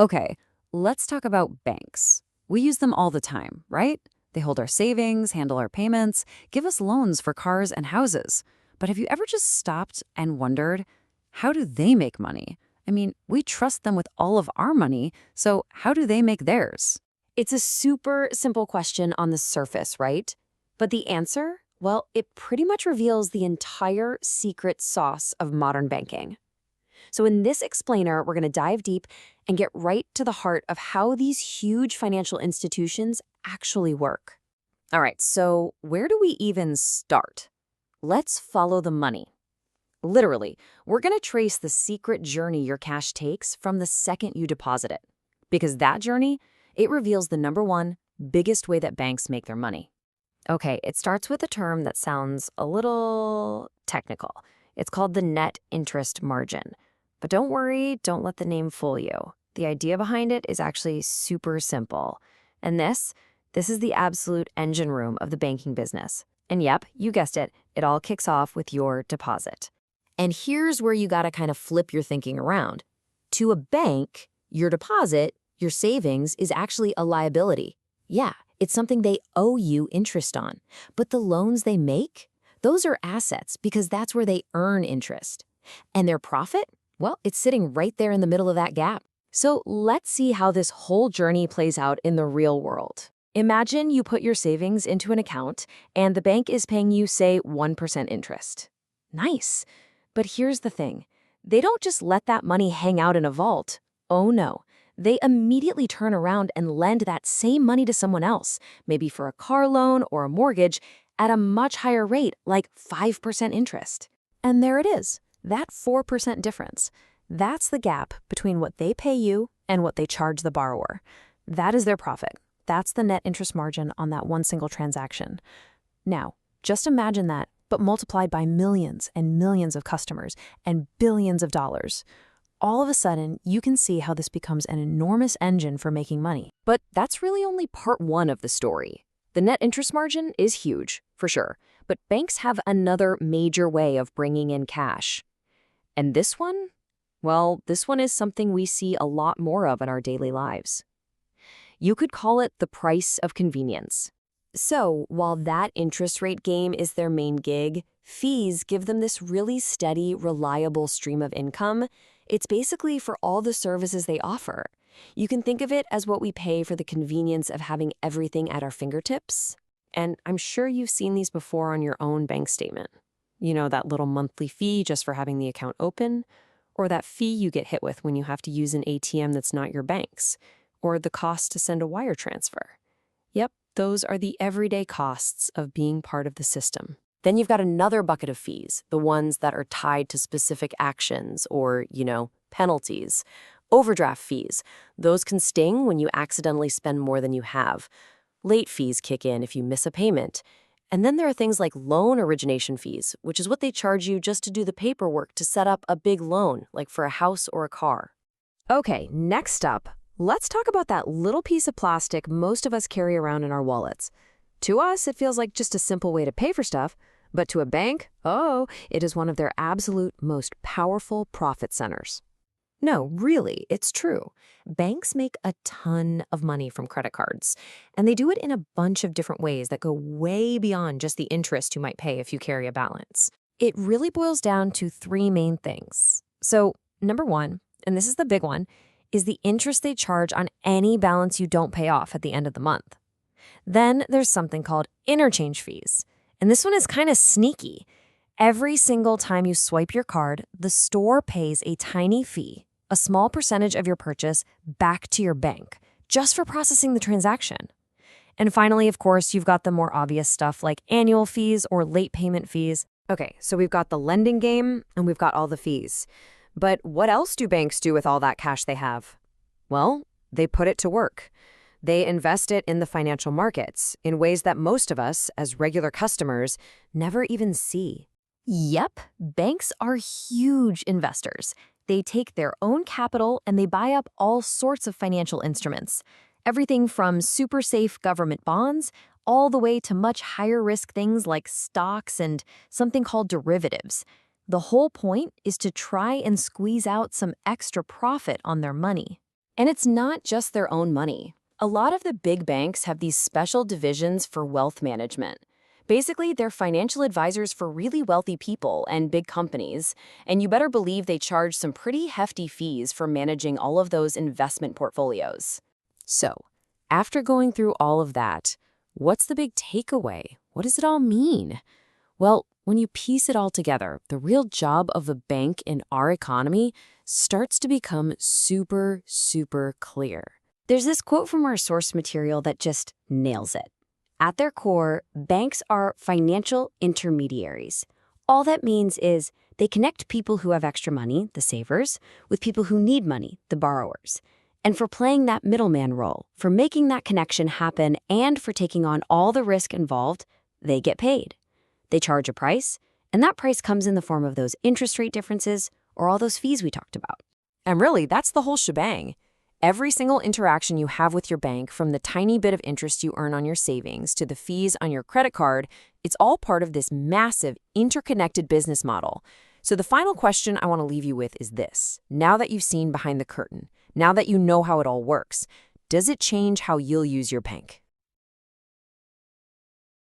Okay, let's talk about banks. We use them all the time, right? They hold our savings, handle our payments, give us loans for cars and houses. But have you ever just stopped and wondered, how do they make money? I mean, we trust them with all of our money, so how do they make theirs? It's a super simple question on the surface, right? But the answer? Well, it pretty much reveals the entire secret sauce of modern banking. So in this explainer, we're going to dive deep and get right to the heart of how these huge financial institutions actually work. All right, so where do we even start? Let's follow the money. Literally, we're going to trace the secret journey your cash takes from the second you deposit it. Because that journey, it reveals the number one biggest way that banks make their money. Okay, it starts with a term that sounds a little technical. It's called the net interest margin. But don't worry, don't let the name fool you. The idea behind it is actually super simple. And this is the absolute engine room of the banking business. And yep, you guessed it, it all kicks off with your deposit. And here's where you gotta kind of flip your thinking around. To a bank, your deposit, your savings, is actually a liability. Yeah, it's something they owe you interest on. But the loans they make, those are assets because that's where they earn interest. And their profit? Well, it's sitting right there in the middle of that gap. So let's see how this whole journey plays out in the real world. Imagine you put your savings into an account and the bank is paying you, say, 1% interest. Nice. But here's the thing. They don't just let that money hang out in a vault. Oh no. They immediately turn around and lend that same money to someone else, maybe for a car loan or a mortgage, at a much higher rate, like 5% interest. And there it is, that 4% difference. That's the gap between what they pay you and what they charge the borrower. That is their profit. That's the net interest margin on that one single transaction. Now, just imagine that, but multiplied by millions and millions of customers and billions of dollars. All of a sudden, you can see how this becomes an enormous engine for making money. But that's really only part one of the story. The net interest margin is huge, for sure, but banks have another major way of bringing in cash. And this one? Well, this one is something we see a lot more of in our daily lives. You could call it the price of convenience. So, while that interest rate game is their main gig, fees give them this really steady, reliable stream of income. It's basically for all the services they offer. You can think of it as what we pay for the convenience of having everything at our fingertips. And I'm sure you've seen these before on your own bank statement. You know, that little monthly fee just for having the account open, or that fee you get hit with when you have to use an ATM that's not your bank's, or the cost to send a wire transfer. Yep, those are the everyday costs of being part of the system. Then you've got another bucket of fees, the ones that are tied to specific actions or, penalties. Overdraft fees. Those can sting when you accidentally spend more than you have. Late fees kick in if you miss a payment. And then there are things like loan origination fees, which is what they charge you just to do the paperwork to set up a big loan, like for a house or a car. Okay, next up, let's talk about that little piece of plastic most of us carry around in our wallets. To us, it feels like just a simple way to pay for stuff, but to a bank, it is one of their absolute most powerful profit centers. No, really, it's true. Banks make a ton of money from credit cards, and they do it in a bunch of different ways that go way beyond just the interest you might pay if you carry a balance. It really boils down to three main things. So, number one, and this is the big one, is the interest they charge on any balance you don't pay off at the end of the month. Then there's something called interchange fees, and this one is kind of sneaky. Every single time you swipe your card, the store pays a tiny fee, a small percentage of your purchase, back to your bank, just for processing the transaction. And finally, of course, you've got the more obvious stuff like annual fees or late payment fees. Okay, so we've got the lending game and we've got all the fees. But what else do banks do with all that cash they have? Well, they put it to work. They invest it in the financial markets in ways that most of us, as regular customers, never even see. Yep, banks are huge investors. They take their own capital and they buy up all sorts of financial instruments. Everything from super safe government bonds all the way to much higher risk things like stocks and something called derivatives. The whole point is to try and squeeze out some extra profit on their money. And it's not just their own money. A lot of the big banks have these special divisions for wealth management. Basically, they're financial advisors for really wealthy people and big companies, and you better believe they charge some pretty hefty fees for managing all of those investment portfolios. So, after going through all of that, what's the big takeaway? What does it all mean? Well, when you piece it all together, the real job of a bank in our economy starts to become super, super clear. There's this quote from our source material that just nails it. At their core, banks are financial intermediaries. All that means is they connect people who have extra money, the savers, with people who need money, the borrowers. And for playing that middleman role, for making that connection happen, and for taking on all the risk involved, they get paid. They charge a price, and that price comes in the form of those interest rate differences or all those fees we talked about. And really, that's the whole shebang. Every single interaction you have with your bank, from the tiny bit of interest you earn on your savings to the fees on your credit card, it's all part of this massive, interconnected business model. So the final question I want to leave you with is this. Now that you've seen behind the curtain, now that you know how it all works, does it change how you'll use your bank?